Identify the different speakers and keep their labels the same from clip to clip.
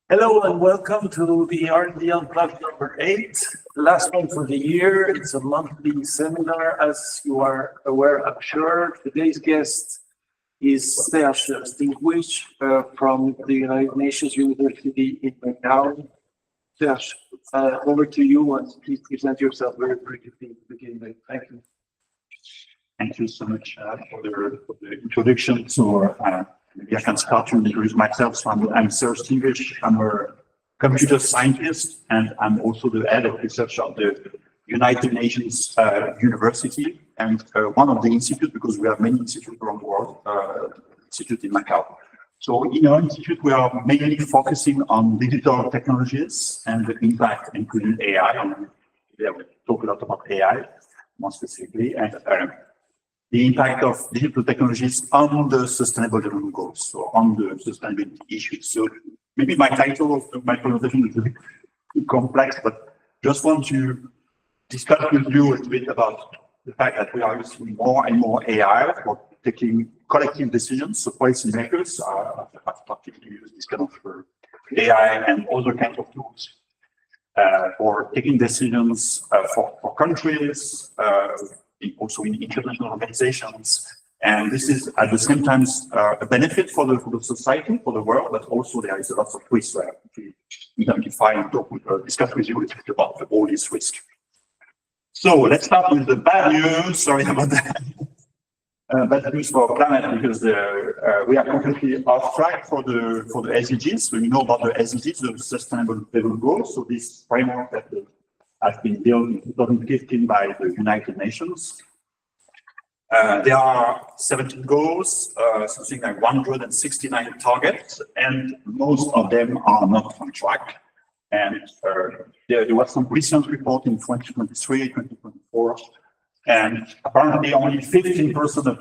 Speaker 1: Hello and welcome to the R&D Unplugged number 8, the last one for the year. It's a monthly seminar, as you are aware, I'm sure. Today's guest is Stinckwich from the United Nations University in Macau. Serge, over to you, and please present yourself very briefly to begin with. Thank you.
Speaker 2: Thank you so much for the introduction. So maybe I can start to introduce myself. So I'm Serge Stinckwich. I'm a computer scientist, and I'm also the head of research of the United Nations University, and one of the institutes, because we have many institutes around the world, institute in Macau. So in our institute, we are mainly focusing on digital technologies and the impact, including AI. And we talk a lot about AI, more specifically, and the impact of digital technologies on the sustainable development goals, so on the sustainability issues. So maybe my title of my presentation is a bit too complex, but just want to discuss with you a little bit about the fact that we are using more and more AI for taking collective decisions. So policymakers are particularly use this kind of AI and other kinds of tools for taking decisions for countries, also in international organizations. And this is at the same time a benefit for the society, for the world, but also there is a lot of risk to identify and discuss with you about all these risks. So let's start with the bad news. Sorry about that. Bad news for our planet, because we are completely off track for the SDGs. So you know about the SDGs, the Sustainable Development Goals. So this framework that has been built in 2015 by the United Nations. There are 17 goals, something like 169 targets, and most of them are not on track. And there was some recent report in 2023, 2024, and apparently only 15% of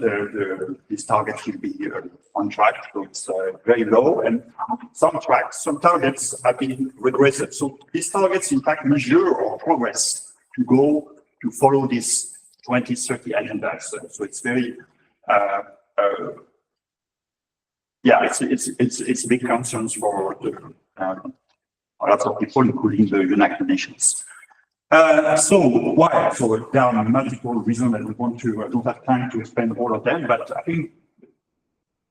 Speaker 2: these targets will be on track, so it's very low. And some targets have been regressed. So these targets, in fact, measure our progress to follow this 2030 agenda. So it's very, it's big concerns for lots of people, including the United Nations. So why? So there are multiple reasons that we want to, I don't have time to explain all of them, but I think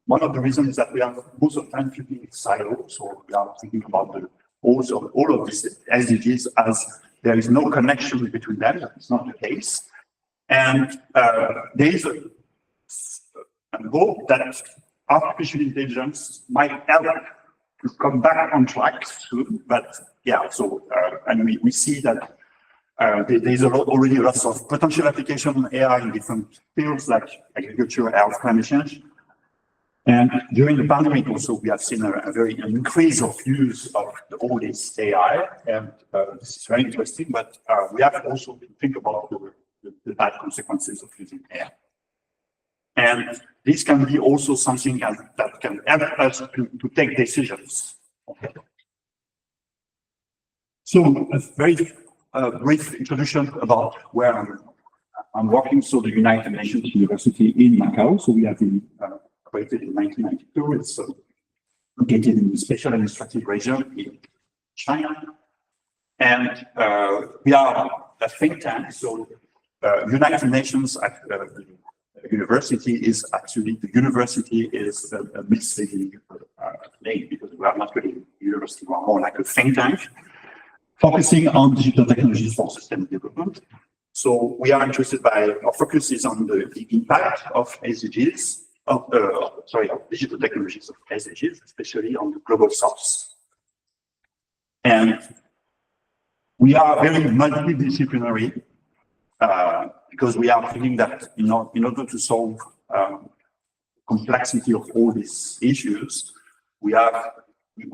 Speaker 2: one of the reasons is that we are most of the time thinking in silos. So we are thinking about all of these SDGs as there is no connection between them. It's not the case. And there is a hope that artificial intelligence might help to come back on track soon. But yeah, so and we see that there's already lots of potential application on AI in different fields like agriculture, health, climate change. And during the pandemic also, we have seen an increase of use of all this AI, and this is very interesting, but we have also to think about the bad consequences of using AI. And this can be also something that can help us to take decisions. Okay. So a very brief introduction about where I'm working. So the United Nations University in Macau. So we have been created in 1992. It's located in the special administrative region in China. And we are a think tank. So United Nations at the university is actually, the university is a misleading name, because we are not really a university, we are more like a think tank, focusing on digital technologies for sustainable development. So we are interested our focus is on the impact of SDGs, of digital technologies of SDGs, especially on the global south. And we are very multidisciplinary, because we are thinking that in order to solve complexity of all these issues, we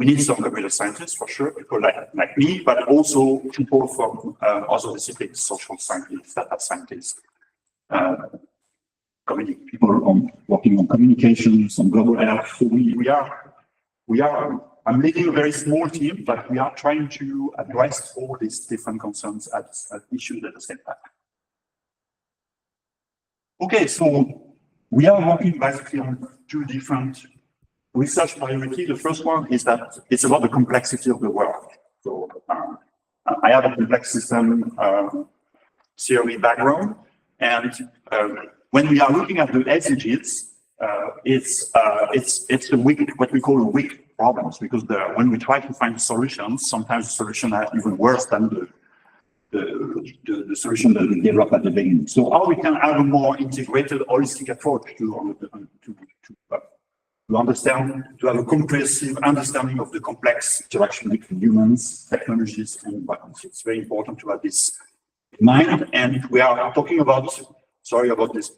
Speaker 2: need some computer scientists for sure, people like me, but also people from other disciplines, social scientists, data scientists, people working on communications, on global health. So I'm leading a very small team, but we are trying to address all these different concerns at issues at the same time. Okay, so we are working basically on two different research priority. The first one is that it's about the complexity of the work. So I have a complex system theory background, and when we are looking at the SDGs, it's the weak, what we call weak problems, because when we try to find solutions, sometimes the solution are even worse than the solution that we develop at the beginning. So how we can have a more integrated, holistic approach to understand, to have a comprehensive understanding of the complex interaction between humans, technologies, and environments. It's very important to have this in mind. And we are talking about, sorry about this,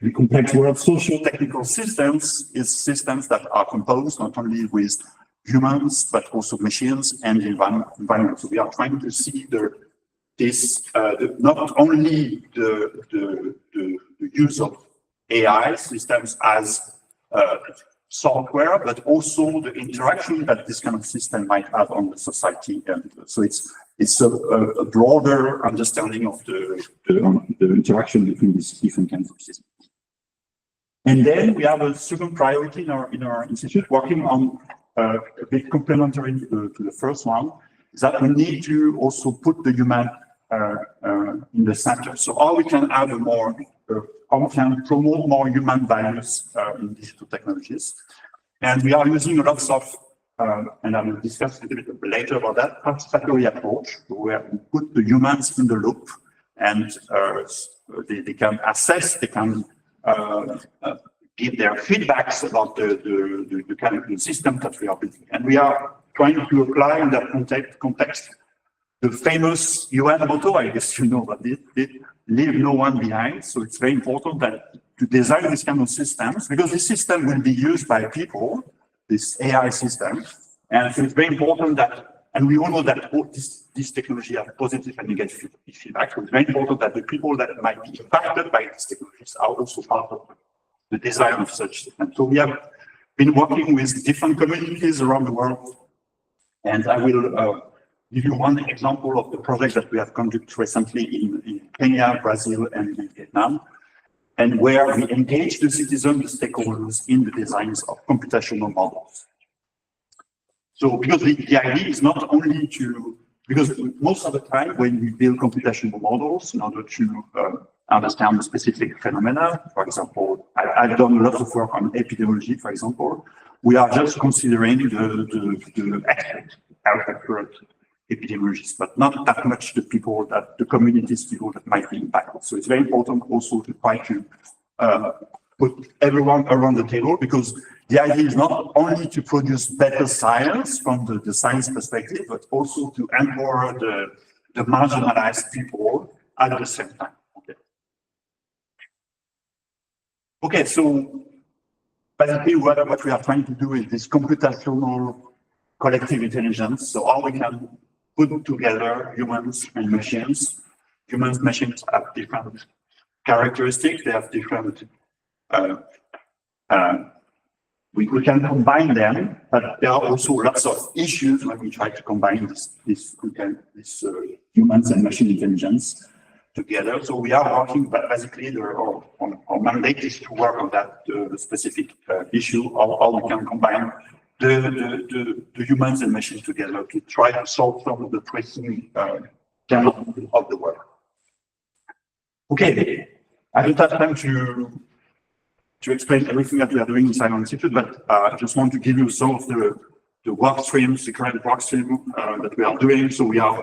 Speaker 2: the complex word, socio-technical systems is systems that are composed not only with humans, but also machines and the environment. So we are trying to see not only the use of AI systems as software, but also the interaction that this kind of system might have on the society. And so it's a broader understanding of the interaction between these different kinds of systems. And then we have a second priority in our institute, working on a bit complementary to the first one, is that we need to also put the human in the center. So how we can have how we can promote more human values in digital technologies. And we are using lots of, and I will discuss a little bit later about that, participatory approach, where we put the humans in the loop, and they can assess, they can give their feedbacks about the kind of system that we are building. And we are trying to apply in that context the famous UN motto, I guess you know, but leave no one behind. So it's very important that to design this kind of systems, because this system will be used by people, this AI system. And so it's very important that, and we all know that this technology has positive and negative feedback. So it's very important that the people that might be impacted by these technologies are also part of the design of such systems. So we have been working with different communities around the world. And I will give you one example of the project that we have conducted recently in Kenya, Brazil, and in Vietnam, and where we engage the citizens, the stakeholders in the designs of computational models. So because the idea is not only because most of the time when we build computational models in order to understand the specific phenomena, for example, I've done a lot of work on epidemiology, for example, we are just considering the accurate epidemiologists, but not that much the communities that might be impacted. So it's very important also to try to put everyone around the table, because the idea is not only to produce better science from the science perspective, but also to empower the marginalized people at the same time. Okay, so basically what we are trying to do is this computational collective intelligence. So how we can put together humans and machines. Humans, machines have different characteristics. They have different, we can combine them, but there are also lots of issues when we try to combine this humans and machine intelligence together. So we are working, basically, our mandate is to work on that specific issue, how we can combine the humans and machines together to try to solve some of the pressing challenges of the world. Okay, I don't have time to explain everything that we are doing inside our institute, but I just want to give you some of the work streams, the current work stream that we are doing. So we are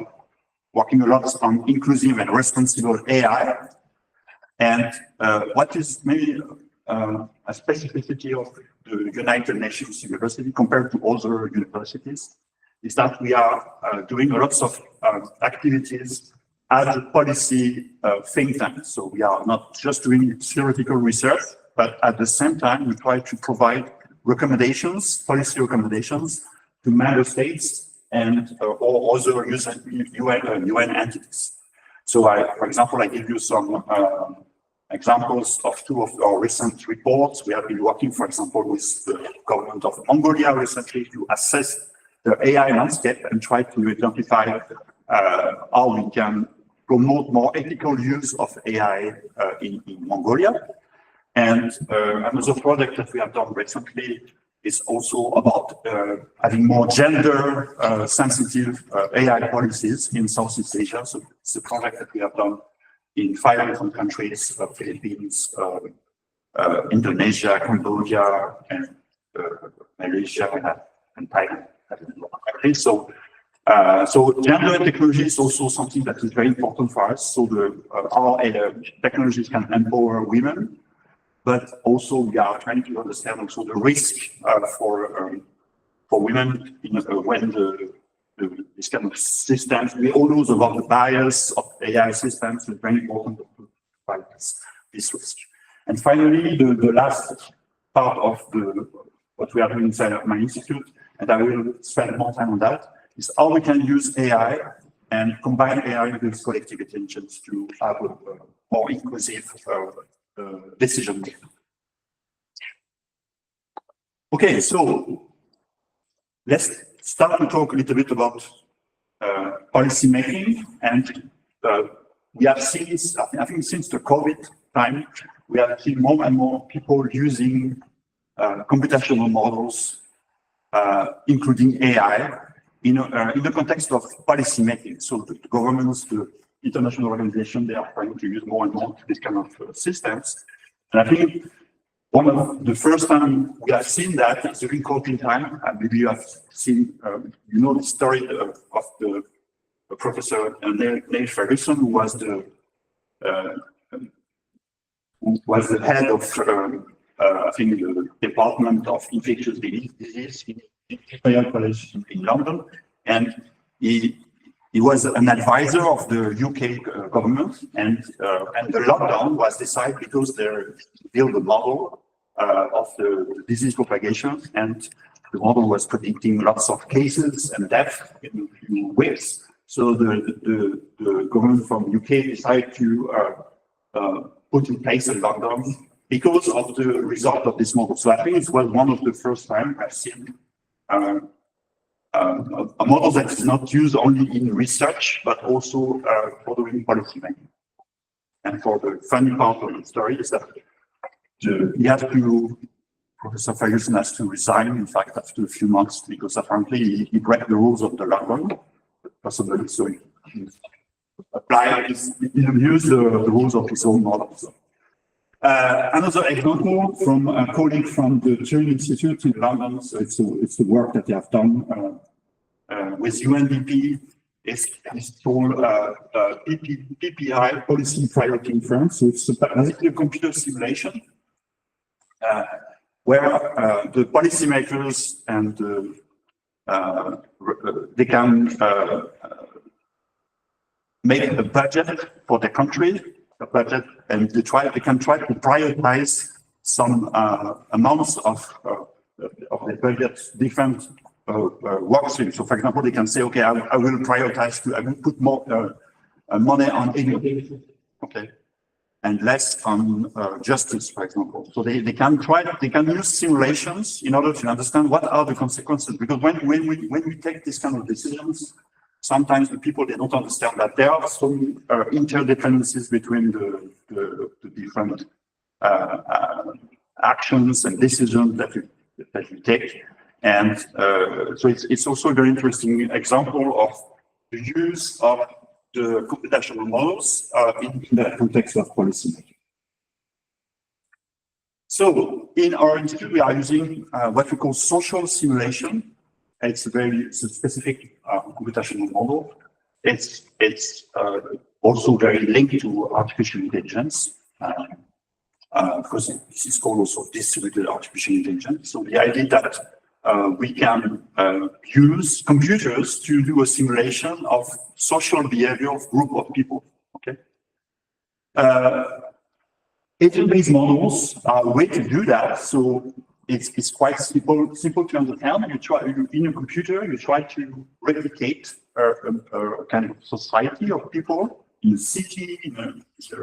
Speaker 2: working a lot on inclusive and responsible AI. And what is maybe a specificity of the United Nations University compared to other universities is that we are doing lots of activities as a policy think tank. So we are not just doing theoretical research, but at the same time, we try to provide recommendations, policy recommendations to member states and or other UN entities. So for example, I give you some examples of two of our recent reports. We have been working, for example, with the government of Mongolia recently to assess the AI landscape and try to identify how we can promote more ethical use of AI in Mongolia. And another project that we have done recently It's also about having more gender sensitive AI policies in Southeast Asia. So it's a project that we have done in 5 different countries: Philippines, Indonesia, Cambodia, and Malaysia, and Thailand. Okay, so gender and technology is also something that is very important for us. So our technologies can empower women, but also we are trying to understand also the risk for women when this kind of systems. We all know about the bias of AI systems. It's very important to fight this risk. And finally, the last part of what we are doing inside of my institute, and I will spend more time on that, is how we can use AI and combine AI with collective intelligence to have a more inclusive decision making. Okay, so let's start to talk a little bit about policy making. And we have seen, I think since the COVID time, we have seen more and more people using computational models, including AI, in the context of policy making. So the governments, the international organizations, they are trying to use more and more this kind of systems. And I think one of the first time we have seen that is during COVID time. Maybe you have seen, the story of the Professor Neil Ferguson, who was the head of, I think, the Department of Infectious Disease in Imperial College in London, and he was an advisor of the UK government, and the lockdown was decided because they built a model of the disease propagation, and the model was predicting lots of cases and death in waves. So the government from UK decided to put in place a lockdown because of the result of this model. So I think it was one of the first time I've seen a model that is not used only in research, but also for doing policy making. And for the funny part of the story is that Professor Ferguson has to resign, in fact, after a few months, because apparently he broke the rules of the lockdown, possibly, so he didn't use the rules of his own model. So. Another example from a colleague from the Turing Institute in London, so it's the work that they have done with UNDP. It's called PPI, Policy Priority Inference. So it's basically a computer simulation where the policymakers and they can make a budget for the country, and they can try to prioritize some amounts of the budget, different work streams. So, for example, they can say, okay, I will prioritize I will put more money on education, okay, and less on justice, for example. So they can use simulations in order to understand what are the consequences. Because when we take these kind of decisions, sometimes the people, they don't understand that there are some interdependencies between the different actions and decisions that you take. And so it's also a very interesting example of the use of the computational models in the context of policy making. So in our institute, we are using what we call social simulation. It's a specific computational model. It's also very linked to artificial intelligence because this is called also distributed artificial intelligence. So the idea that we can use computers to do a simulation of social behavior of group of people. Okay. Agent-based models are a way to do that. So it's quite simple to understand. In a computer, you try to replicate a kind of society of people in a city, in a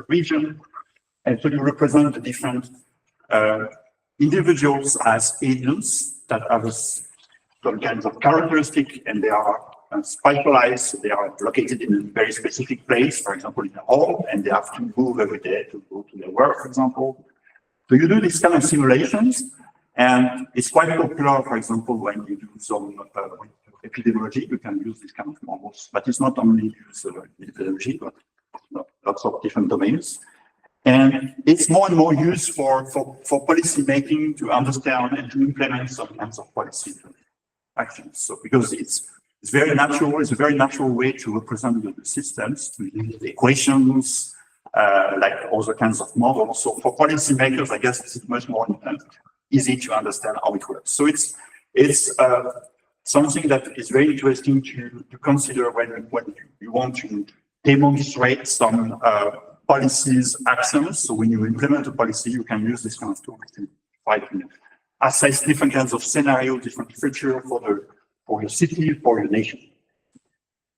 Speaker 2: region, and so you represent the different individuals as agents that have some kinds of characteristic, and they are spatialized. They are located in a very specific place, for example, in a hall, and they have to move every day to go to their work, for example. So you do these kind of simulations, And it's quite popular, for example, when you do some epidemiology, you can use this kind of models, but it's not only used in epidemiology, but lots of different domains. And it's more and more used for policy making to understand and to implement some kinds of policy actions. So because it's very natural, it's a very natural way to represent the systems, to use the equations, like other kinds of models. So for policymakers, I guess it's much more easy to understand how it works. So it's something that is very interesting to consider when you want to demonstrate some policies actions. So when you implement a policy, you can use this kind of tool to try to assess different kinds of scenarios, different features for your city, for your nation.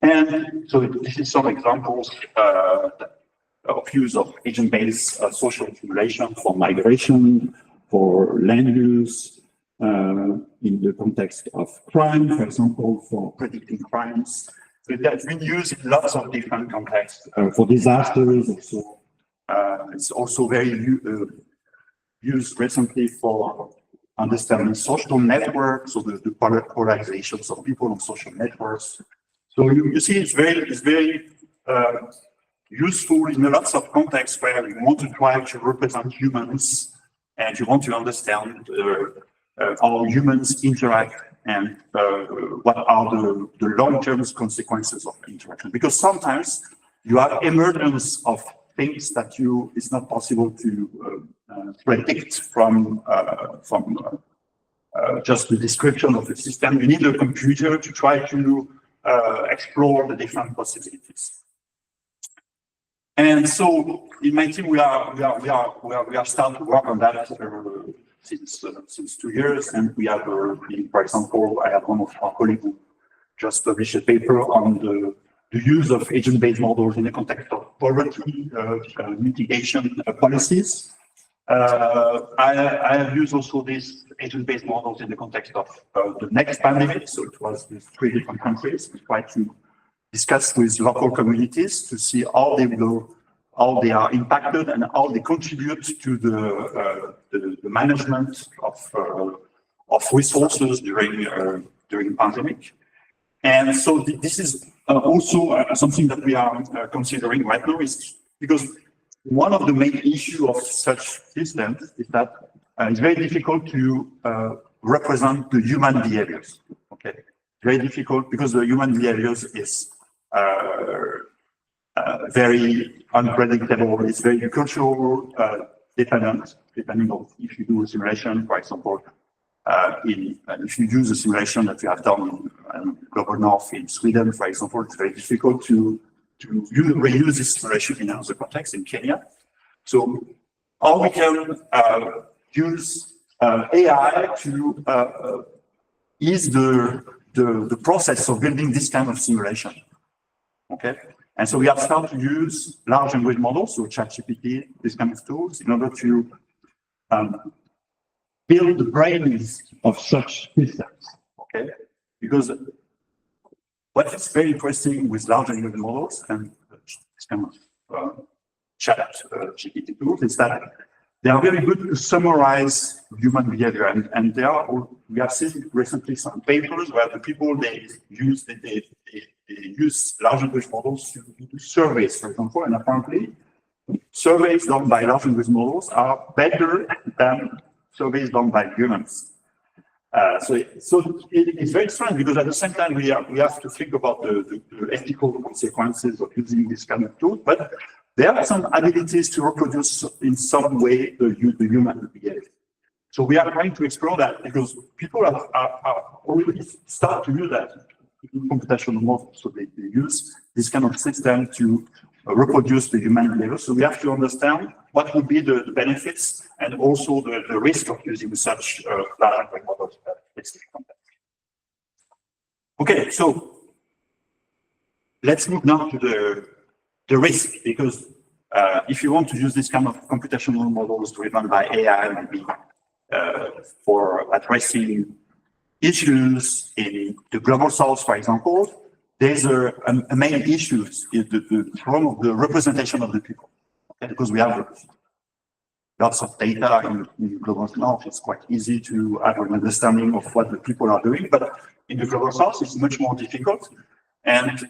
Speaker 2: And so this is some examples of use of agent-based social simulation for migration, for land use, in the context of crime, for example, for predicting crimes. So that's been used in lots of different contexts, for disasters also. It's also very used recently for understanding social networks, so the polarizations of people on social networks. So you see, it's very useful in lots of contexts where you want to try to represent humans and you want to understand how humans interact and what are the long-term consequences of interaction. Because sometimes you have emergence of things that it's not possible to predict from just the description of the system. You need a computer to try to explore the different possibilities. And so in my team, we are starting to work on that since 2 years, and we have, for example, I have one of our colleagues who just published a paper on the use of agent-based models in the context of poverty mitigation policies. I have used also these agent-based models in the context of the next pandemic. So it was with 3 different countries. We tried to discuss with local communities to see how they are impacted and how they contribute to the management of resources during pandemic. And so this is also something that we are considering right now, is because one of the main issues of such systems is that it's very difficult to represent the human behaviors. Okay, very difficult because the human behaviors is very unpredictable. It's very cultural dependent, depending on if you do a simulation, for example. If you use a simulation that we have done in Global North in Sweden, for example, it's very difficult to reuse this simulation in another context in Kenya. So how we can use AI to ease the process of building this kind of simulation. Okay, and so we have started to use large language models, so ChatGPT, this kind of tools, in order to build the brains of such systems. Okay, because what is very interesting with large language models and this kind of ChatGPT tools is that they are very good to summarize human behavior, and we have seen recently some papers where the people they use large language models to do surveys, for example, and apparently surveys done by large language models are better than surveys done by humans. So it's very strange because at the same time we have to think about the ethical consequences of using this kind of tool, but there are some abilities to reproduce in some way the human behavior. So we are trying to explore that because people are already start to use that in computational models. So they use this kind of system to reproduce the human behavior. So we have to understand what would be the benefits and also the risk of using such large language models. Okay, so let's move now to the risk, because if you want to use this kind of computational models driven by AI, maybe for addressing issues in the global south, for example, there's a main issue is the problem of the representation of the people. Okay? Because we have lots of data in global north. It's quite easy to have an understanding of what the people are doing, but in the global south, it's much more difficult. And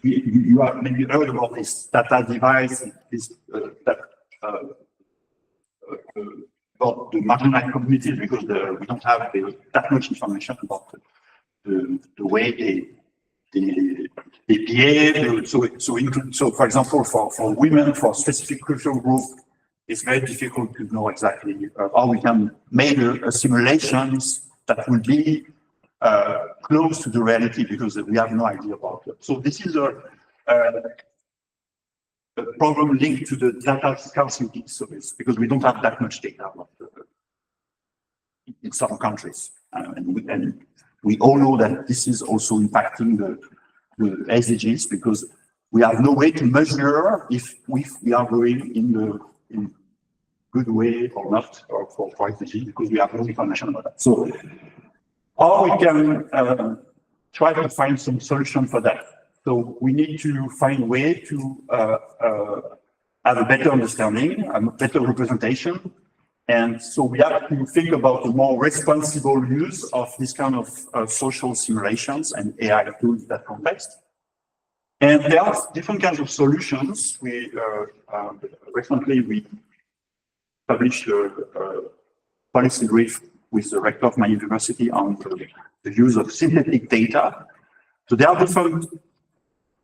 Speaker 2: you have maybe heard about this data device, about the marginalized communities, because we don't have that much information about the way they behave. So for example, for women, for specific cultural group, it's very difficult to know exactly how we can make a simulations that will be close to the reality, because we have no idea about it. So this is a problem linked to the data scarcity. So it's because we don't have that much data about in some countries, and we all know that this is also impacting the SDGs, because we have no way to measure if we are going in good way or not, or for SDGs, because we have no information about that. So how we can try to find some solution for that. So we need to find a way to have a better understanding, a better representation. And so we have to think about a more responsible use of this kind of social simulations and AI tools in that context. And there are different kinds of solutions. Recently we published a policy brief with the rector of my university on the use of synthetic data. So there are different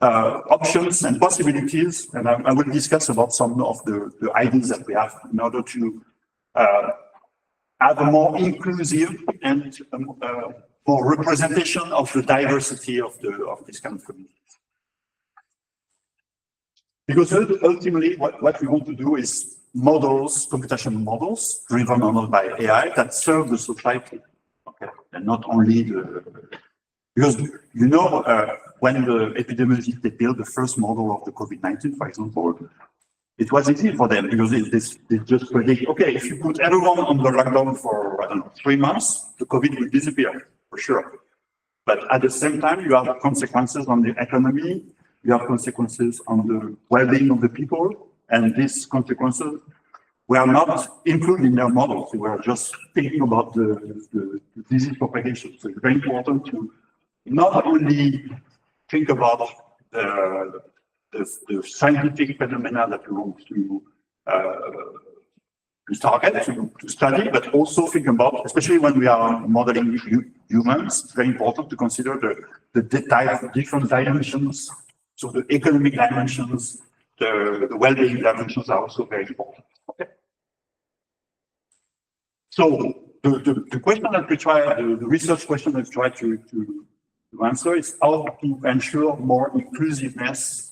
Speaker 2: options and possibilities, and I will discuss about some of the ideas that we have in order to have a more inclusive and more representation of the diversity of this kind of communities. Because ultimately, what we want to do is models, computational models, driven only by AI, that serve the society. Okay, and not only because when the epidemiologists they built the first model of the COVID-19, for example, it was easy for them because they just predict, okay, if you put everyone on the lockdown for, I don't know, 3 months, the COVID will disappear, for sure. But at the same time, you have consequences on the economy, you have consequences on the well-being of the people, and these consequences were not included in their models. They were just thinking about the disease propagation. So it's very important to not only think about the scientific phenomena that we want to target, to study, but also think about, especially when we are modeling humans, it's very important to consider the different dimensions. So the economic dimensions, the well-being dimensions are also very important. Okay. So the question that we try, the research question that we try to answer is how to ensure more inclusiveness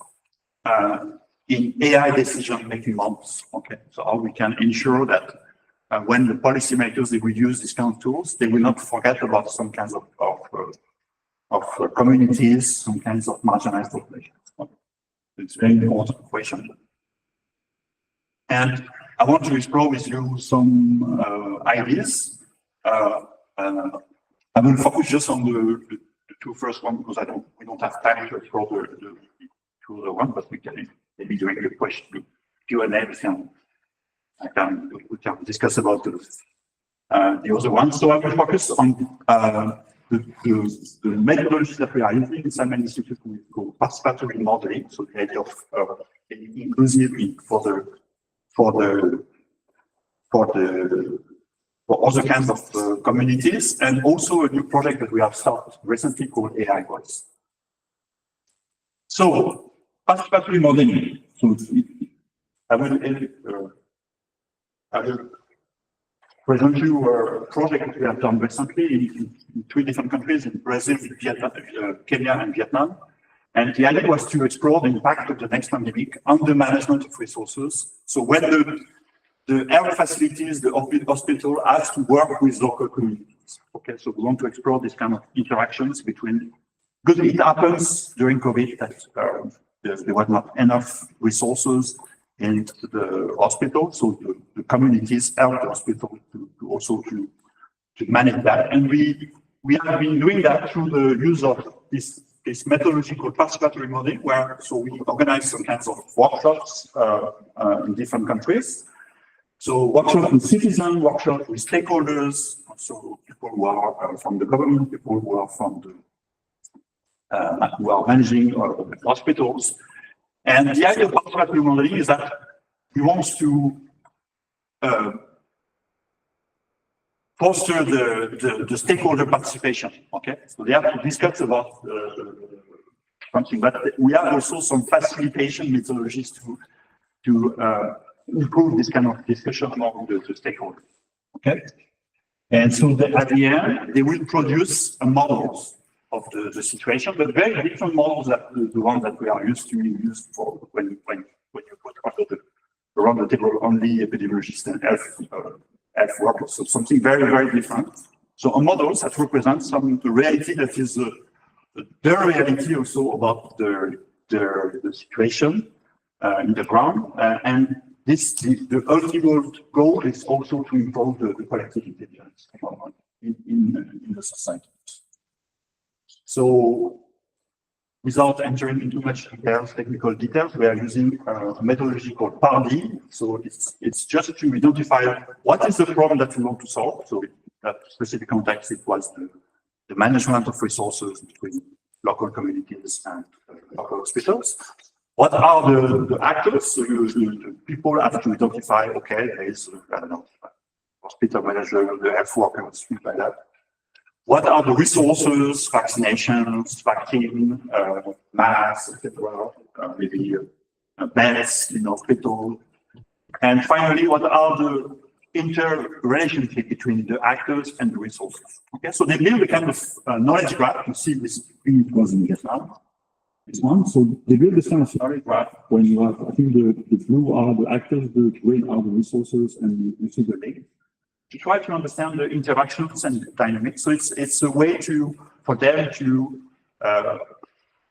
Speaker 2: in AI decision-making models. Okay, so how we can ensure that when the policymakers they will use these kind of tools, they will not forget about some kinds of communities, some kinds of marginalized populations. Okay. It's a very important question. And I want to explore with you some ideas. I will focus just on the two first ones because we don't have time to explore the two other ones, but we can maybe during the question Q&A we can discuss about the other ones. So I will focus on the methodologies that we are using in Simon Institute. We call participatory modeling. So the idea of inclusive for other kinds of communities, and also a new project that we have started recently called AI Voice. So participatory modeling. So I will present you a project that we have done recently in 3 different countries, in Brazil, Vietnam, Kenya, and Vietnam. And the idea was to explore the impact of the next pandemic on the management of resources. So when the health facilities, the hospital has to work with local communities. Okay, so we want to explore this kind of interactions between, because it happens during COVID that there was not enough resources in the hospital, so the communities help the hospital to manage that. And we have been doing that through the use of this methodology called participatory modeling, where so we organize some kinds of workshops in different countries So workshop with citizens, workshop with stakeholders, so people who are from the government, people who are from the who are managing hospitals. And the idea of participatory modeling is that we want to foster the stakeholder participation. Okay, so they have to discuss about something, but we have also some facilitation methodologies to improve this kind of discussion among the stakeholders. Okay, and so at the end they will produce models of the situation, but very different models than the ones that we are used to use for when you put around the table only epidemiologists and health workers. So something very, very different. So a models that represent some reality that is the reality also about the situation in the ground. And the ultimate goal is also to improve the collective intelligence in the society. So without entering into much details, technical details, we are using a methodology called PARDI. So it's just to identify what is the problem that we want to solve. So in that specific context, it was the management of resources between local communities and local hospitals. What are the actors? So the people have to identify, okay, there is, I don't know, hospital manager, the health workers, things like that. What are the resources, vaccinations, vaccine, masks, etc., maybe beds in hospital. And finally, what are the interrelationship between the actors and the resources? Okay, so they build a kind of knowledge graph. You see this thing was in Vietnam. This one. So they build this kind of knowledge graph when you have, I think the blue are the actors, the green are the resources, and you see the link. To try to understand the interactions and dynamics. So it's a way for them to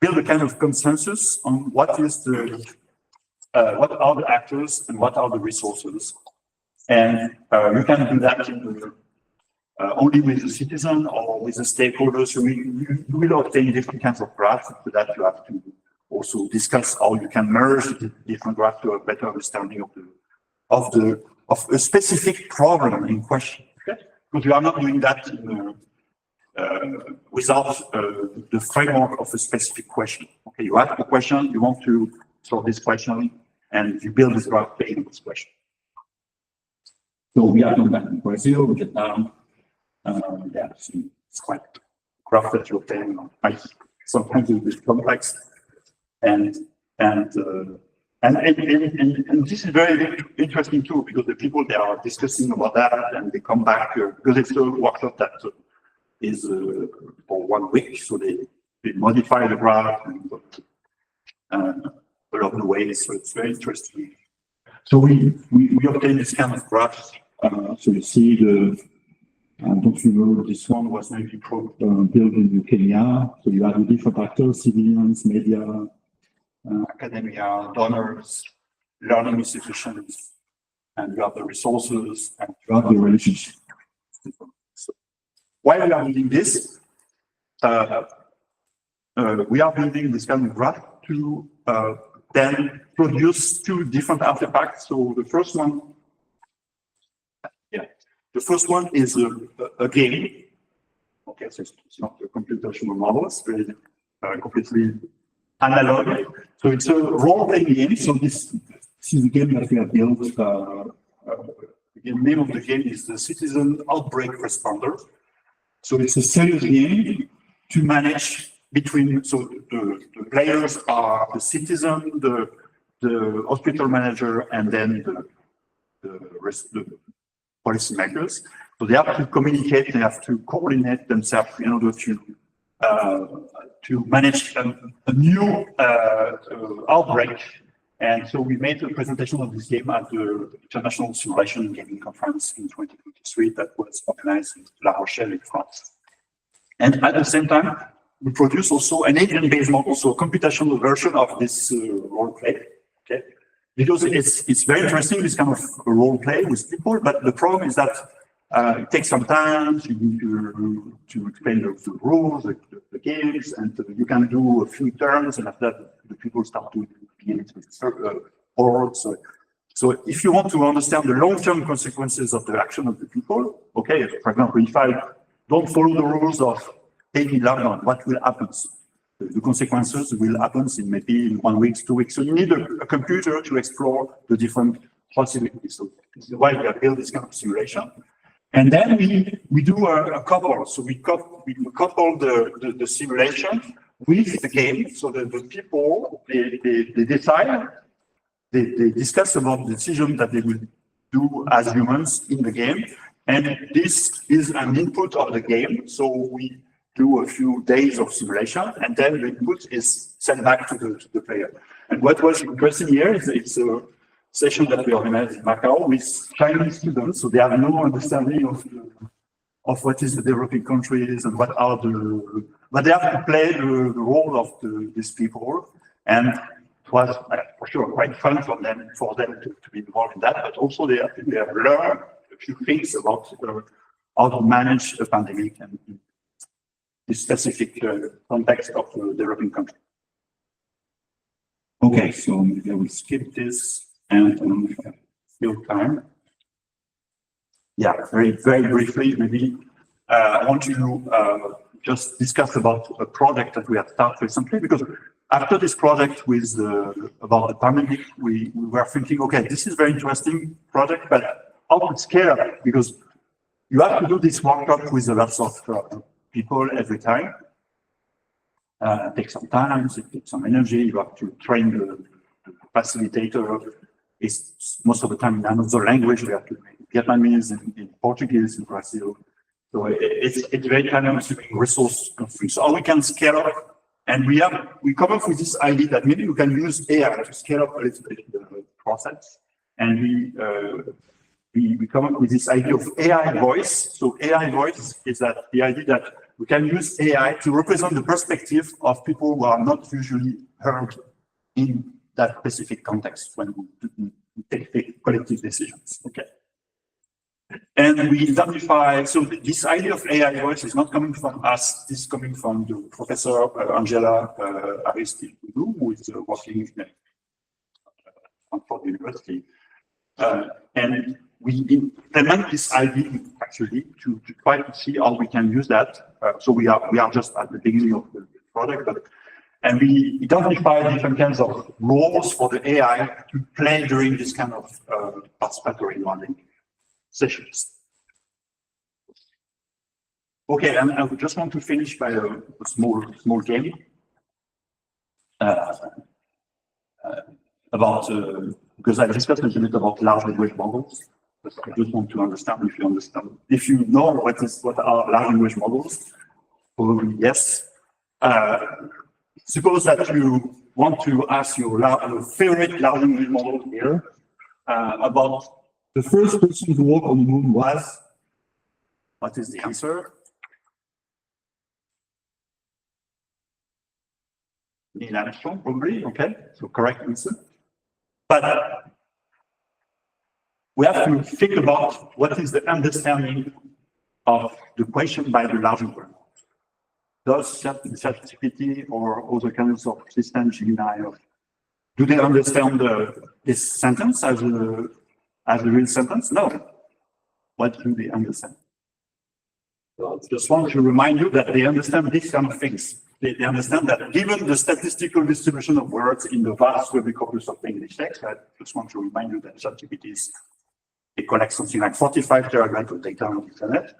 Speaker 2: build a kind of consensus on what is what are the actors and what are the resources. And you can do that only with the citizen or with the stakeholders. So you will obtain different kinds of graphs. For that, you have to also discuss how you can merge the different graphs to a better understanding of a specific problem in question. Okay? Because you are not doing that without the framework of a specific question. Okay, you ask a question, you want to solve this question, and you build this graph based on this question. So we have done that in Brazil, Vietnam. Yeah, it's quite graph that you obtain. Sometimes it's a bit complex, and this is very interesting too, because the people they are discussing about that, and they come back because it's a workshop that is for 1 week, so they modify the graph and along the way. So it's very interesting. So we obtain this kind of graphs. So you see don't you know, this one was maybe built in Kenya. So you have the different actors, civilians, media, academia, donors, learning institutions, and you have the resources, and you have the relationship. So while we are building this, we are building this kind of graph to then produce 2 different artifacts. So the first one, is a game. Okay, so it's not a computational model, it's very completely analog. So it's a role-playing game. So this is the game that we have built. The name of the game is the Citizen Outbreak Responder. So it's a serious game to manage between, so the players are the citizen, the hospital manager, and then the policymakers. So they have to communicate, they have to coordinate themselves in order to manage a new outbreak. And so we made a presentation of this game at the International Simulation Gaming Conference in 2023 that was organized in La Rochelle in France. And at the same time, we produce also an agent-based model, so a computational version of this role play. Okay, because it's very interesting, this kind of role play with people, but the problem is that it takes some time to explain the rules, the games, and you can do a few turns, and after that, the people start to begin with boards. So if you want to understand the long-term consequences of the action of the people, okay, for example, if I don't follow the rules of daily lockdown, what will happen? The consequences will happen in maybe in 1 week, 2 weeks. So you need a computer to explore the different possibilities. So this is why we have built this kind of simulation. And then we do a couple. So we couple the simulation with the game. So the people, they decide, they discuss about the decision that they will do as humans in the game. And this is an input of the game. So we do a few days of simulation, and then the input is sent back to the player. And what was interesting here is it's a session that we organized in Macau with Chinese students, so they have no understanding of what is the developing countries and what are but they have to play the role of these people, and it was for sure quite fun for them to be involved in that, but also they have learned a few things about how to manage the pandemic and the specific context of the developing country. Okay, so maybe I will skip this and still time. Yeah, very briefly, maybe I want to just discuss about a project that we have started recently, because after this project with about the pandemic, we were thinking, okay, this is very interesting project, but how to scale it? Because you have to do this workshop with lots of people every time. It takes some time, it takes some energy. You have to train the facilitator. It's most of the time in another language. We have to make Vietnamese in Portuguese in Brazil. So it's very time-consuming resource constraints. So how we can scale up, and we come up with this idea that maybe we can use AI to scale up a little bit the process, and we come up with this idea of AI voice. So AI voice is that the idea that we can use AI to represent the perspective of people who are not usually heard in that specific context when we take collective decisions. Okay. And we identify, so this idea of AI voice is not coming from us, this is coming from the Professor Angela Aristide, who is working at Stanford University. And we implement this idea actually to try to see how we can use that. So we are just at the beginning of the project, and we identify different kinds of roles for the AI to play during this kind of participatory learning sessions. Okay, and I just want to finish by a small game about because I discussed a little bit about large language models. But I just want to understand if you know what are large language models. Probably yes. Suppose that you want to ask your favorite large language model here about the first person to walk on the moon was. What is the answer? Neil Armstrong, probably. Okay, so correct answer. But we have to think about what is the understanding of the question by the large language model. Does ChatGPT or other kinds of system, Gemini, do they understand this sentence as a real sentence? No. What do they understand? So I just want to remind you that they understand these kind of things. They understand that given the statistical distribution of words in the vast web corpus of English text, I just want to remind you that ChatGPT it collects something like 45 terabytes of data on the internet.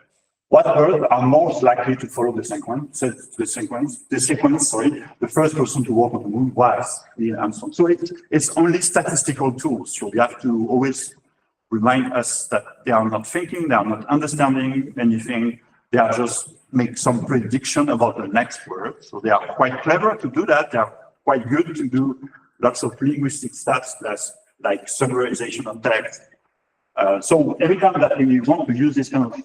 Speaker 2: What words are most likely to follow the sequence? The first person to walk on the moon was Neil Armstrong. So it's only statistical tools. So we have to always remind us that they are not thinking, they are not understanding anything. They are just make some prediction about the next word. So they are quite clever to do that. They are quite good to do lots of linguistic stats like summarization of text. So every time that we want to use this kind of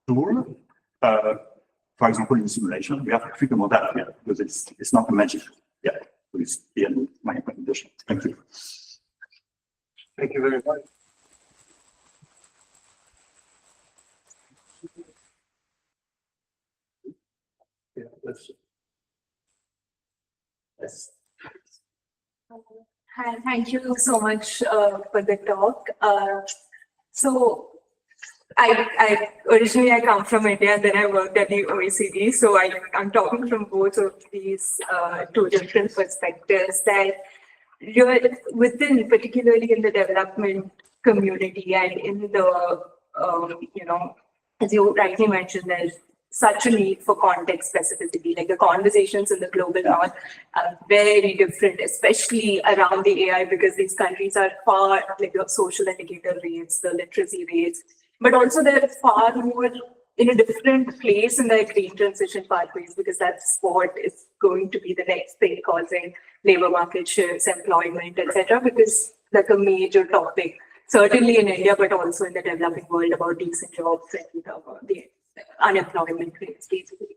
Speaker 2: tool, for example, in simulation, we have to think about that here because it's not magic. Yeah, it's the end of my presentation. Thank you.
Speaker 1: Thank you very much. Yeah, yes.
Speaker 3: Hi, thank you so much for the talk. So originally I come from India, then I worked at the OECD. So I'm talking from both of these two different perspectives that you're within, particularly in the development community and in the, as you rightly mentioned, there's such a need for context specificity. Like the conversations in the global north are very different, especially around the AI, because these countries are far, like the social indicator rates, the literacy rates, but also they're far more in a different place in their green transition pathways, because that's what is going to be the next thing causing labor market shifts, employment, etc. Because like a major topic, certainly in India, but also in the developing world, about decent jobs and the unemployment rates, basically.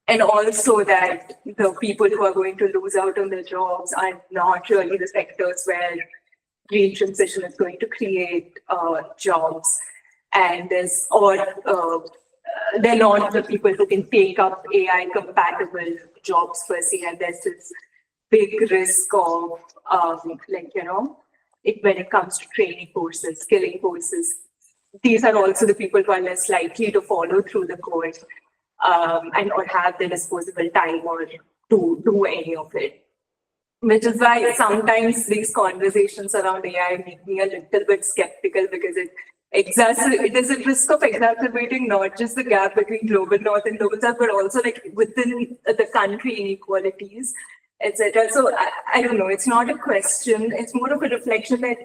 Speaker 3: And also that the people who are going to lose out on their jobs are not really the sectors where green transition is going to create jobs, and they're not the people who can take up AI compatible jobs per se, and there's this big risk of when it comes to training courses, skilling courses, these are also the people who are less likely to follow through the course or have the disposable time or to do any of it. Which is why sometimes these conversations around AI make me a little bit skeptical, because it is a risk of exacerbating not just the gap between global north and global south, but also like within the country inequalities, etc. So I don't know, it's not a question, it's more of a reflection that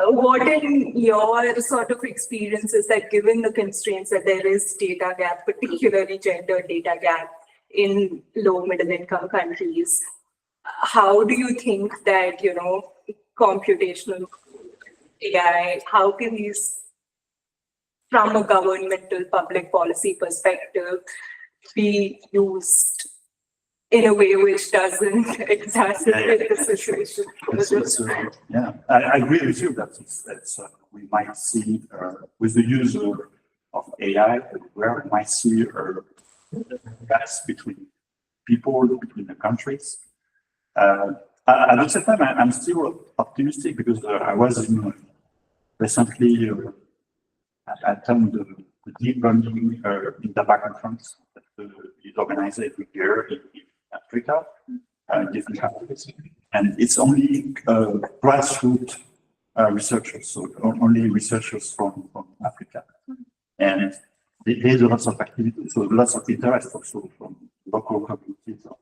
Speaker 3: what in your sort of experiences that given the constraints that there is data gap, particularly gender data gap in low middle income countries, how do you think that, computational AI, how can these, from a governmental public policy perspective, be used in a way which doesn't exacerbate the situation?
Speaker 2: I agree with you that we might see with the use of AI, where we might see gaps between people, between the countries. At the same time, I'm still optimistic, because I was recently attended the deep learning in Dakar conference that is organized every year in Africa, different countries, and it's only grassroots researchers, so only researchers from Africa, and there's lots of activity, so lots of interest also from local communities on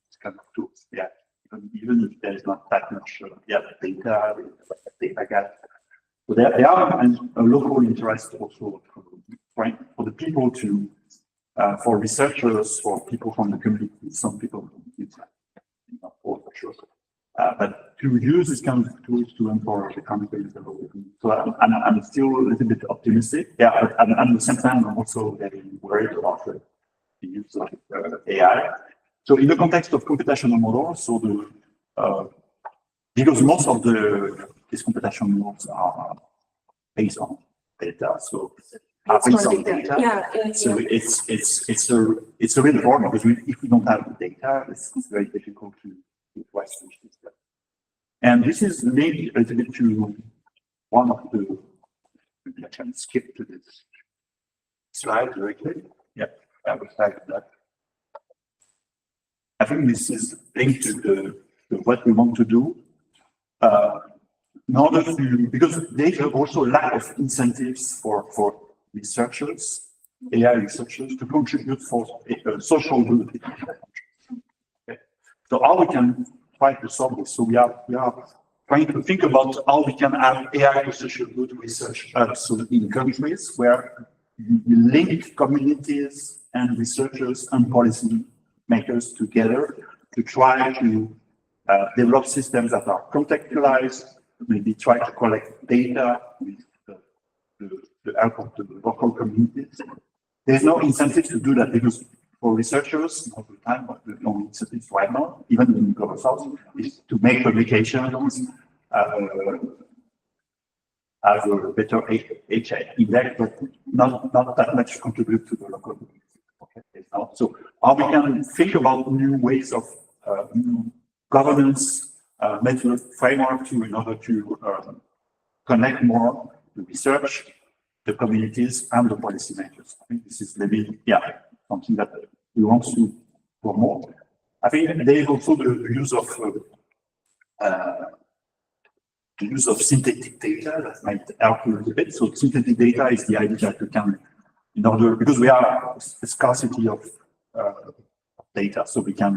Speaker 2: this kind of tools. Yeah, even if there is not that much data gap. So there are a local interest also for the people to, for researchers, for people from the community, some people from the community, not all for sure. But to use this kind of tools to empower the countries. So I'm still a little bit optimistic. Yeah, but at the same time, I'm also very worried about the use of AI. So in the context of computational models, so because most of these computational models are based on data, so based on data.
Speaker 3: Yeah.
Speaker 2: So it's a real problem, because if we don't have the data, it's very difficult to establish this. And this is maybe a little bit to one of the. Maybe I can skip to this slide directly. Yeah, I will type that. I think this is linked to what we want to do. In order to, because there is also lack of incentives for researchers, AI researchers, to contribute for social good. Okay. So how we can try to solve this? So we are trying to think about how we can have AI to social good research so in countries where you link communities and researchers and policy makers together to try to develop systems that are contextualized, maybe try to collect data with the help of the local communities. There's no incentive to do that, because for researchers, most of the time, what the only incentives right now, even in global south, is to make publications, have a better HI index, but not that much contribute to the local community. Okay. So how we can think about new ways of new governance method framework in order to connect more the research, the communities, and the policymakers. I think this is maybe, something that we want to promote. I think there is also the use of synthetic data that might help you a little bit. So synthetic data is the idea that you can, because we have a scarcity of data, so we can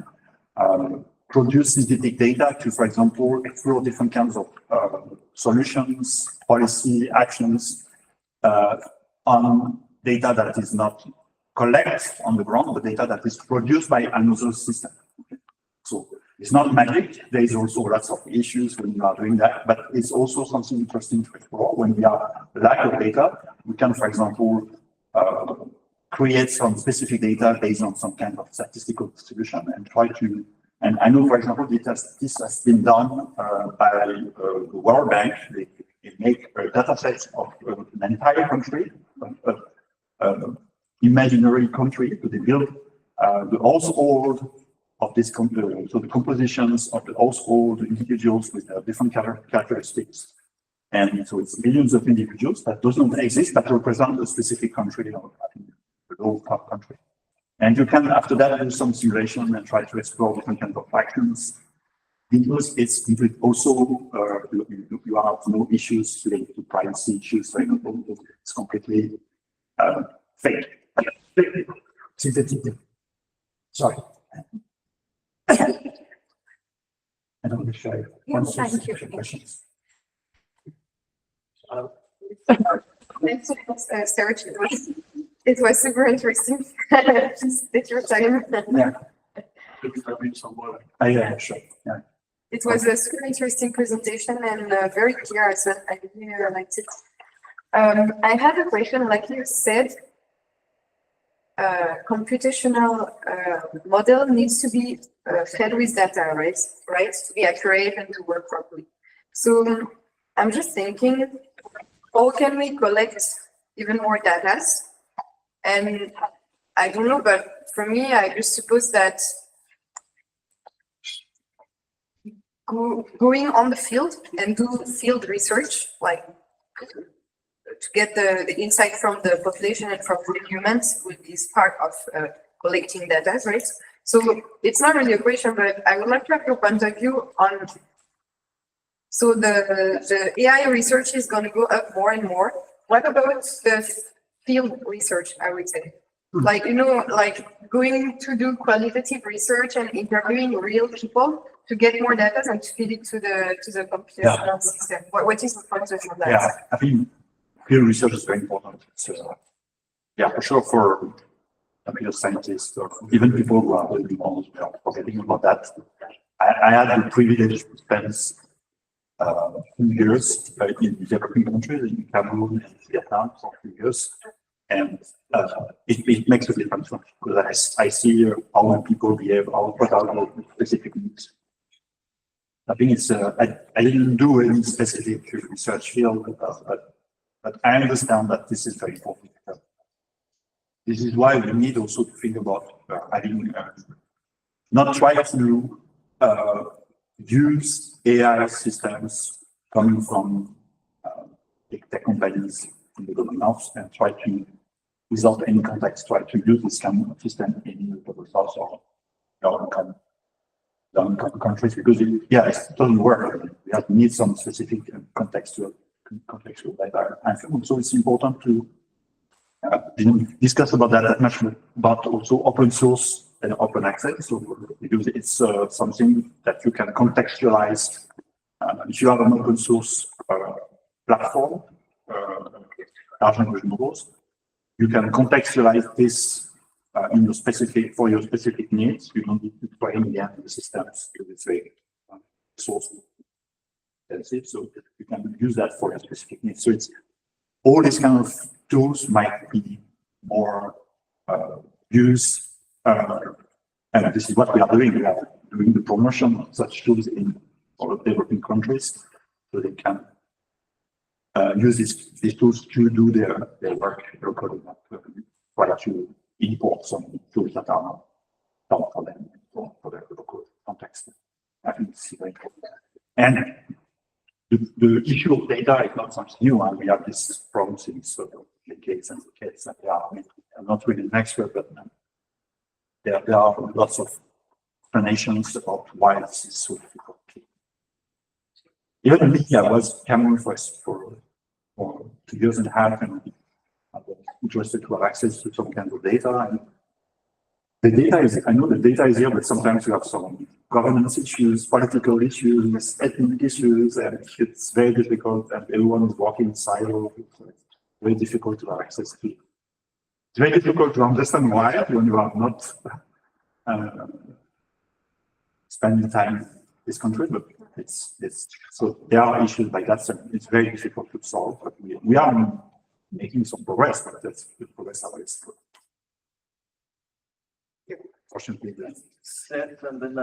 Speaker 2: produce synthetic data to, for example, explore different kinds of solutions, policy, actions on data that is not collected on the ground, but data that is produced by another system. So it's not magic. There is also lots of issues when you are doing that, but it's also something interesting to explore. When we have lack of data, we can, for example, create some specific data based on some kind of statistical distribution and try to. And I know, for example, this has been done by the World Bank. They make a data set of an entire country, imaginary country. So they build the household of this country, so the compositions of the household, the individuals with their different characteristics. And so it's millions of individuals that doesn't exist, that represent a specific country or a low-cost country. And you can, after that, do some simulation and try to explore different kinds of actions. Because it's also, you have no issues related to privacy issues, for example, it's completely fake. Synthetic. Sorry. I don't know if I answer your questions.
Speaker 4: Thanks so much, Sarah. It was super interesting. Just take your time.
Speaker 2: Yeah. Yeah, sure. Yeah.
Speaker 4: It was a super interesting presentation and very clear as well. I really liked it. I have a question, like you said, computational model needs to be fed with data, right? To be accurate and to work properly. So I'm just thinking, how can we collect even more data? And I don't know, but for me, I just suppose that going on the field and do field research, like to get the insight from the population and from the humans is part of collecting data, right? So it's not really a question, but I would like to have your point of view on, so the AI research is going to go up more and more. What about the field research, I would say? Like, like going to do qualitative research and interviewing real people to get more data and to feed it to the computational system. What is the point of that?
Speaker 2: Yeah, I think field research is very important. It's, yeah, for sure, for computer scientists or even people who are building models, we are forgetting about that. I had the privilege to spend 2 years in developing countries, in Cameroon and Vietnam for 2 years. And it makes a difference because I see how people behave, what are the specific needs. I think it's, I didn't do any specific research field, but I understand that this is very important. This is why we need also to think about having, not try to use AI systems coming from big tech companies in the government and try to, without any context, try to use this kind of system in the south or down countries because it doesn't work. We have to need some specific contextual data. And so it's important to discuss about that much, but also open source and open access. So because it's something that you can contextualize. If you have an open source platform, large language models, you can contextualize this in your for your specific needs. You don't need to train the systems because it's very source intensive. So you can use that for your specific needs. So it's all these kind of tools might be more used, and this is what we are doing. We are doing the promotion of such tools in all of developing countries, so they can use these tools to do their work locally, try to import some tools that are not for them, for their local context. I think it's very important. And the issue of data is not something new, and we have this problem since decades and decades. And I'm not really an expert, but there are lots of explanations about why this is so difficult. Even me, I was Cameroon for 2.5 years, and I was interested to have access to some kind of data. And the data is, I know the data is here, but sometimes you have some governance issues, political issues, ethnic issues, and it's very difficult, and everyone is working in silo. So it's very difficult to have access to. It's very difficult to understand why when you are not spending time in this country, but it's so there are issues like that, and it's very difficult to solve. But we are making some progress, but that's the progress always slow. Fortunately,
Speaker 1: Seth, and then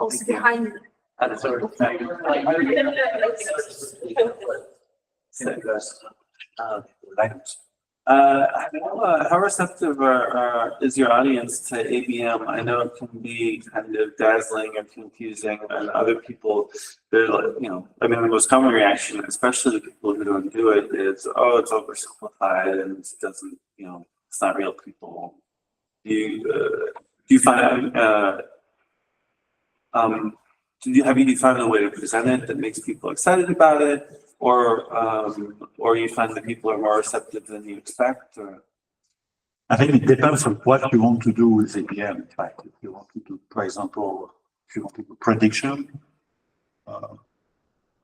Speaker 3: Also behind.
Speaker 1: sorry. How receptive is your audience to ABM? I know it can be kind of dazzling and confusing, and other people, they're like, I mean, the most common reaction, especially the people who don't do it, is, oh, it's oversimplified and it doesn't, it's not real people. Do you find, have you found a way to present it that makes people excited about it? Or you find that people are more receptive than you expect? Or?
Speaker 2: I think it depends on what you want to do with ABM. In fact, if you want to do, for example, if you want to do prediction, it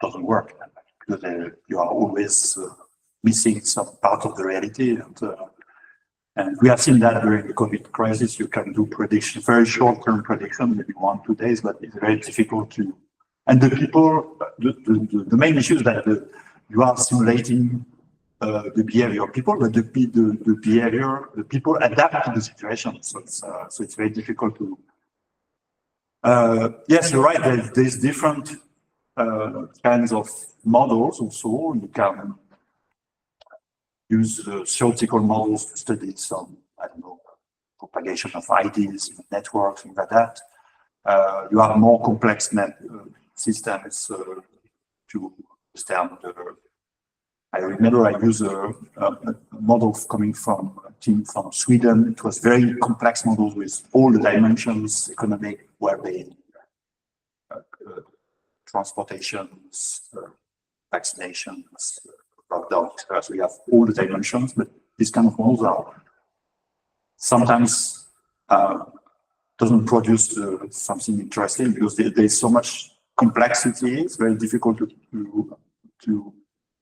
Speaker 2: doesn't work because you are always missing some part of the reality. And we have seen that during the COVID crisis. You can do prediction, very short-term prediction, maybe 1-2 days, but it's very difficult to. And the people, the main issue is that you are simulating the behavior of people, but the people adapt to the situation. So it's very difficult to. Yes, you're right. There's different kinds of models also. You can use theoretical models to study some, I don't know, propagation of ideas in networks, things like that. You have more complex systems to understand. I remember I used a model coming from a team from Sweden. It was very complex models with all the dimensions, economic, well-being, transportations, vaccinations, lockdown. So we have all the dimensions, but these kind of models are sometimes doesn't produce something interesting because there's so much complexity. It's very difficult to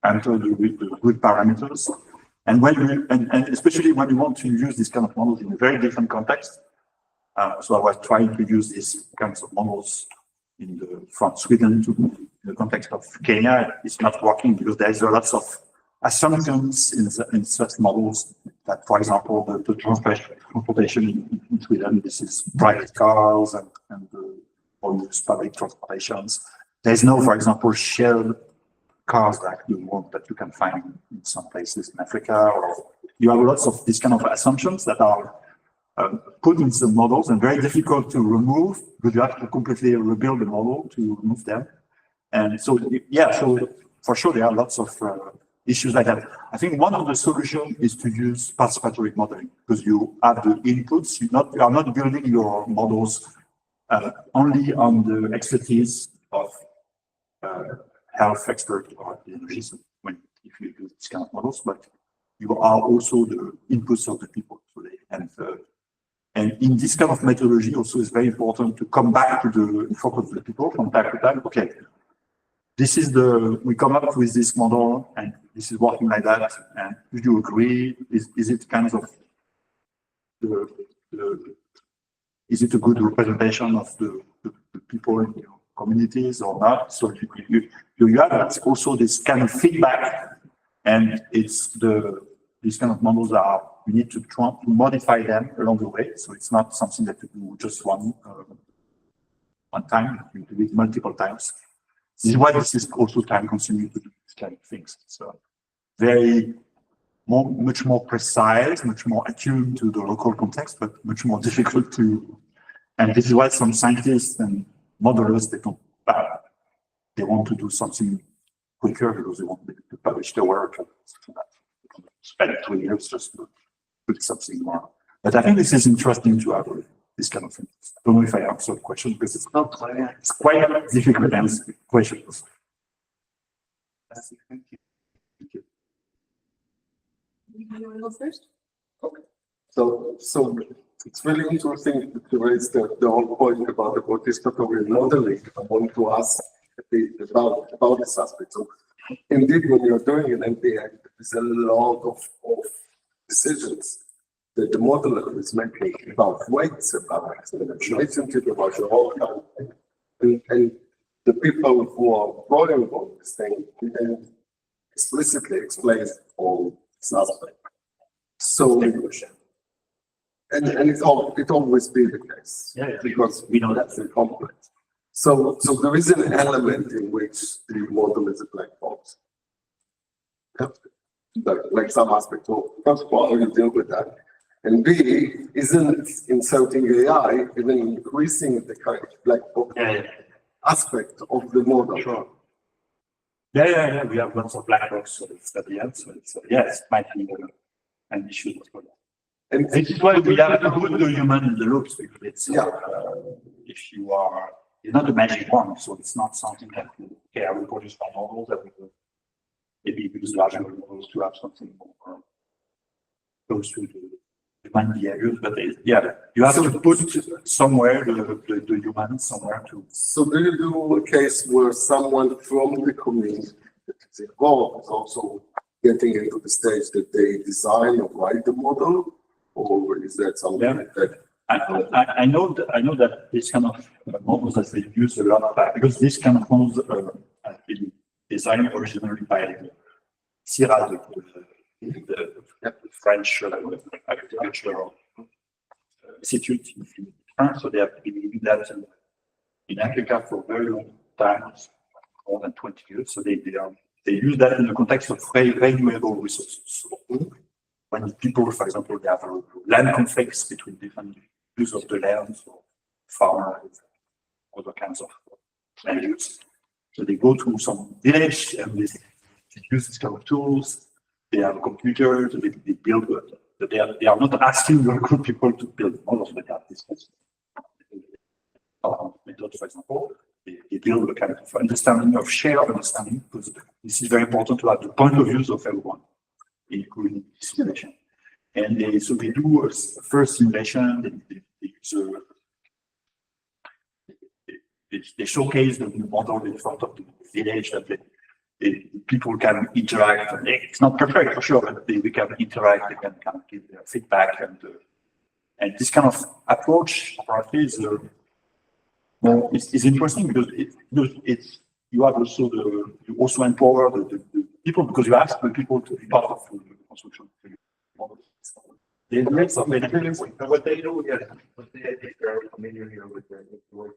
Speaker 2: enter the good parameters. And and especially when you want to use this kind of models in a very different context. So I was trying to use these kinds of models from Sweden to the context of Kenya. It's not working because there's lots of assumptions in such models that, for example, the transportation in Sweden, this is private cars and all these public transportations. There's no, for example, shared cars like the one that you can find in some places in Africa, or you have lots of these kind of assumptions that are put into the models and very difficult to remove because you have to completely rebuild the model to remove them. And so, yeah, so for sure there are lots of issues like that. I think one of the solutions is to use participatory modeling because you have the inputs. You are not building your models only on the expertise of health expert or epidemiologists if you use this kind of models, but you are also the inputs of the people today. And in this kind of methodology also is very important to come back to the focus of the people from time to time. Okay, this is we come up with this model and this is working like that. And do you agree? Is it kind of is it a good representation of the people in your communities or not? So you have also this kind of feedback, and it's these kind of models you need to try to modify them along the way. So it's not something that you do just one time, you do it multiple times. This is why this is also time consuming to do these kind of things. So much more precise, much more attuned to the local context, but much more difficult to, and this is why some scientists and modelers, they want to do something quicker because they want to publish their work and spend 2 years just to put something more. But I think this is interesting to have this kind of thing. I don't know if I answered the question because it's not clear. It's quite difficult to answer questions. Thank you.
Speaker 4: You want to go first?
Speaker 5: So it's really interesting to raise the whole point about the participatory modeling. I want to ask a bit about this aspect. So indeed, when you're doing an NPA, there's a lot of decisions that the modeler is making about weights, about relationship, about your whole kind. And the people who are voting on this thing can explicitly explain all this aspect. So, and it always be the case.
Speaker 2: Yeah,
Speaker 5: because
Speaker 2: we know that.
Speaker 5: that's complex. So there is an element in which the model is a black box. Like some aspect of, first of all, how you deal with that. And B, isn't inserting AI even increasing the kind of black box aspect of the model?
Speaker 2: Sure. Yeah. We have lots of black box at the end. So it's, yes, it might be an issue as well.
Speaker 5: And
Speaker 2: This is why we have to put the human in the loops because it's, if you are, it's not a magic wand, so it's not something that I will produce my models that will maybe use large language models to have something more close to the human behaviors. But you have to put somewhere the human somewhere to.
Speaker 5: So do you do a case where someone from the community that is involved is also getting into the stage that they design or write the model? Or is that something that?
Speaker 2: I know that this kind of models has been used a lot because this kind of models have been designed originally by CIRA, the French agricultural institute in France. So they have been using that in Africa for a very long time, more than 20 years. So they use that in the context of renewable resources. So when people, for example, they have land conflicts between different use of the land, so farmers, other kinds of land use. So they go to some village and they use these kind of tools. They have a computer, they build, but they are not asking local people to build models, but they have this method, for example. They build a kind of understanding of shared understanding, because this is very important to have the point of views of everyone, including simulation. And so they do a first simulation, they showcase the model in front of the village that people can interact. It's not perfect for sure, but they can interact, they can kind of give their feedback. And this kind of approach apparently is interesting because you have also you also empower the people because you ask the people to be part of the construction model. They make some benefits.
Speaker 6: What they do, what they are familiar here with their work.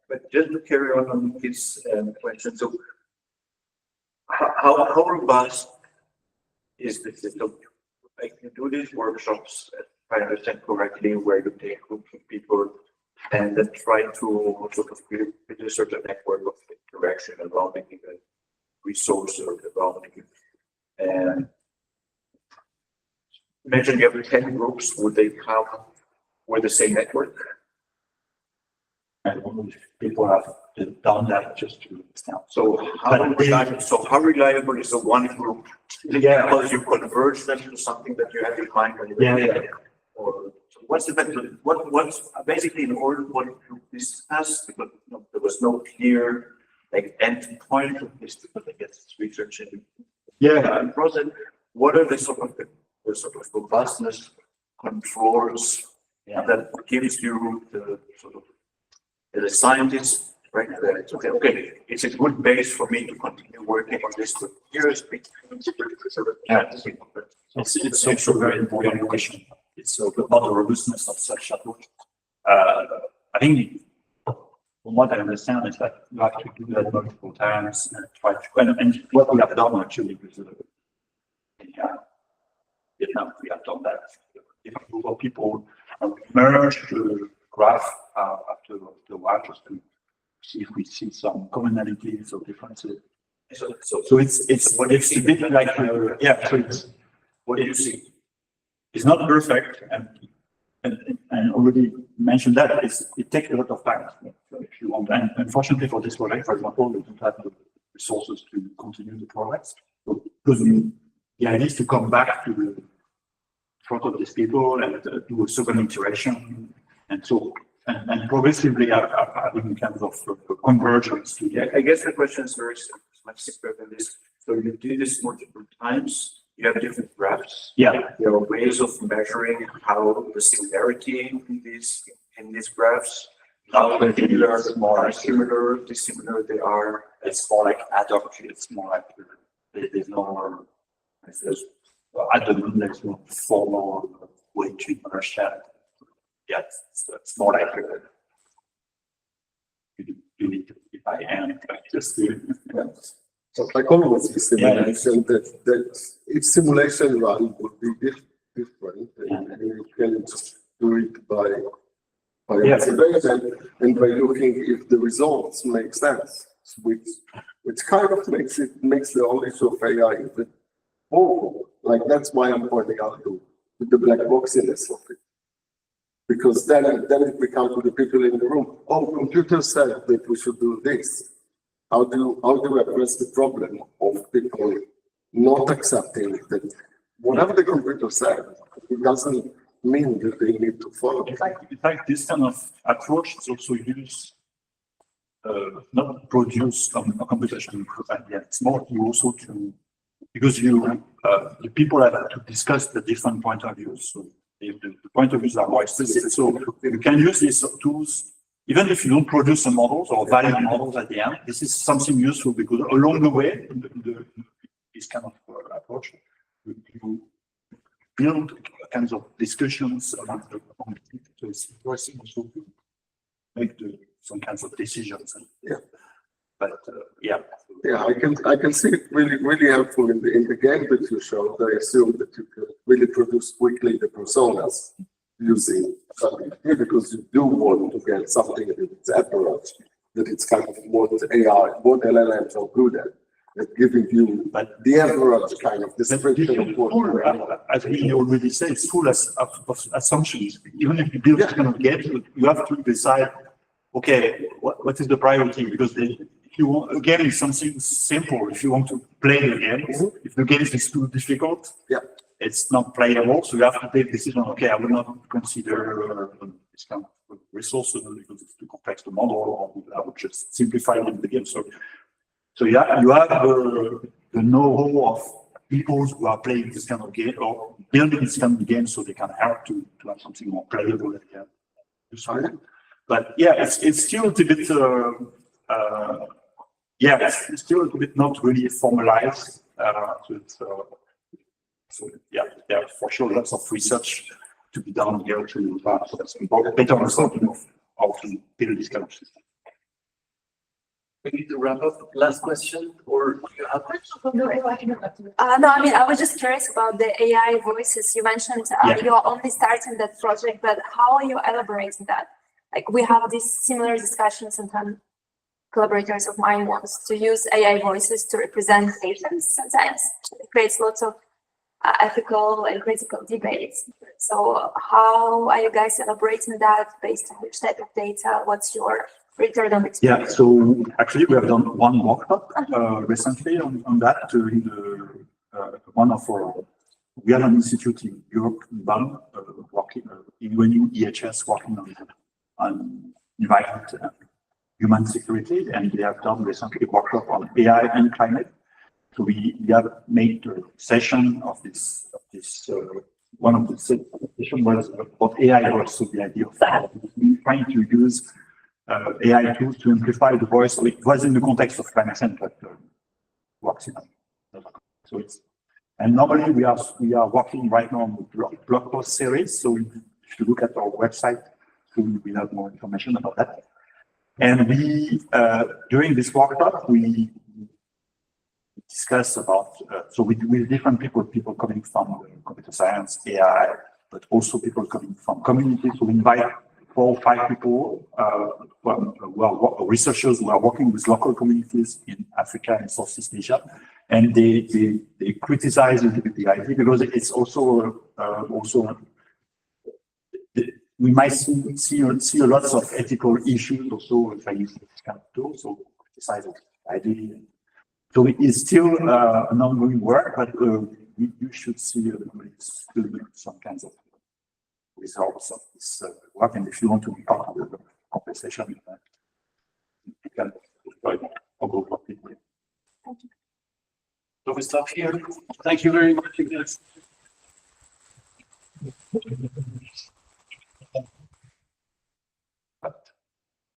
Speaker 6: But just to carry on this question, so how robust is the system? Like you do these workshops, if I understand correctly, where you take groups of people and then try to sort of build a certain network of interaction around a resource or around and imagine you have 10 groups, would they have with the same network?
Speaker 2: I don't know if people have done that just to understand.
Speaker 6: So how reliable is a one group? Because you converge them to something that you have in mind when you or so what's the method? What's basically in order what you discuss, because there was no clear like end point of this, because I guess it's research and process. What are the sort of robustness controls that gives you the sort of as a scientist, right? That it's okay, it's a good base for me to continue working on this for years.
Speaker 2: It's also a very important question. It's about the robustness of such approach. I think from what I understand is that you have to do that multiple times and try to, and what we have done actually with Vietnam, we have done that. Different group of people merge the graph after the while just to see if we see some commonalities or differences.
Speaker 6: So
Speaker 2: So it's a bit like, yeah, so
Speaker 6: what do you see?
Speaker 2: it's not perfect, and already mentioned that it takes a lot of time. So if you want, and unfortunately for this project, for example, we don't have the resources to continue the project. So, because the idea is to come back to the front of these people and do a second iteration, and so and progressively having kind of convergence to
Speaker 6: Yeah, I guess the question is very much simpler than this. So you do this multiple times, you have different graphs.
Speaker 2: yeah.
Speaker 6: There are ways of measuring how the similarity in these graphs, how similar, dissimilar they are.
Speaker 2: It's more like ad hoc. It's more like there's no, at the moment, there's no formal way to understand. Yeah, it's more like you need to be by hand, just to.
Speaker 5: So like always with simulation, that if simulation run would be different, and you can just do it by
Speaker 2: Yeah.
Speaker 5: observation and by looking if the results make sense, which kind of makes the whole issue of AI even more. Like that's why I'm pointing out to the black boxiness of it. Because then it becomes to the people in the room, oh, computer said that we should do this. How do we address the problem of people not accepting that whatever the computer said, it doesn't mean that they need to follow it.
Speaker 2: In fact, this kind of approach is also used, not produce a computation improvement. Yeah, it's more you also to, because the people have to discuss the different point of views. So the point of views are more explicit. So you can use these tools. Even if you don't produce the models or valid models at the end, this is something useful because along the way, this kind of approach, you build kinds of discussions among the community. So it's interesting also to make some kinds of decisions.
Speaker 5: Yeah.
Speaker 2: But yeah.
Speaker 5: Yeah, I can see it really helpful in the game that you showed. I assume that you can really produce quickly the personas using something because you do want to get something that it's average, that it's kind of what AI, what LLMs are good at giving you the average kind of description of what.
Speaker 2: As we already said, it's full of assumptions. Even if you build this kind of game, you have to decide, okay, what is the priority? Because if you want, again, it's something simple. If you want to play the game, if the game is too difficult, it's not playable. So you have to take a decision. Okay, I will not consider this kind of resources because it's too complex to model, or I would just simplify the game. So yeah, you have the know-how of people who are playing this kind of game or building this kind of game, so they can help to have something more playable at the end. But yeah, it's still a bit. It's still a little bit not really formalized. So yeah, there are for sure lots of research to be done here to better understanding of how to build this kind of system.
Speaker 1: We need to wrap up. Last question, or you have?
Speaker 7: No, I mean, I was just curious about the AI voices. You mentioned you are only starting that project, but how are you elaborating that? Like we have these similar discussions, and some collaborators of mine wants to use AI voices to represent patients sometimes. It creates lots of ethical and critical debates. So how are you guys elaborating that based on which type of data? What's your return on experience?
Speaker 2: Yeah, so actually we have done one workshop recently on that during one of our, we have an institute in Europe, in Bonn, working in UNU EHS, working on environment and human security, and we have done recently a workshop on AI and climate. So we have made a session of this one of the session was about AI voice. So the idea of trying to use AI tools to amplify the voice. So it was in the context of climate change, but works in. So it's, and normally we are working right now on the blog post series. So if you look at our website, we have more information about that. And we during this workshop we discuss about so with different people coming from computer science, AI, but also people coming from communities. So we invite 4 or 5 people, researchers who are working with local communities in Africa and Southeast Asia, and they criticize a little bit the idea because it's also we might see a lot of ethical issues also if I use this kind of tool, so criticize the idea. So it's still an ongoing work, but you should see some kinds of results of this work, and if you want to be part of the conversation, you can join a group of people.
Speaker 1: So we stop here. Thank you very much, you guys.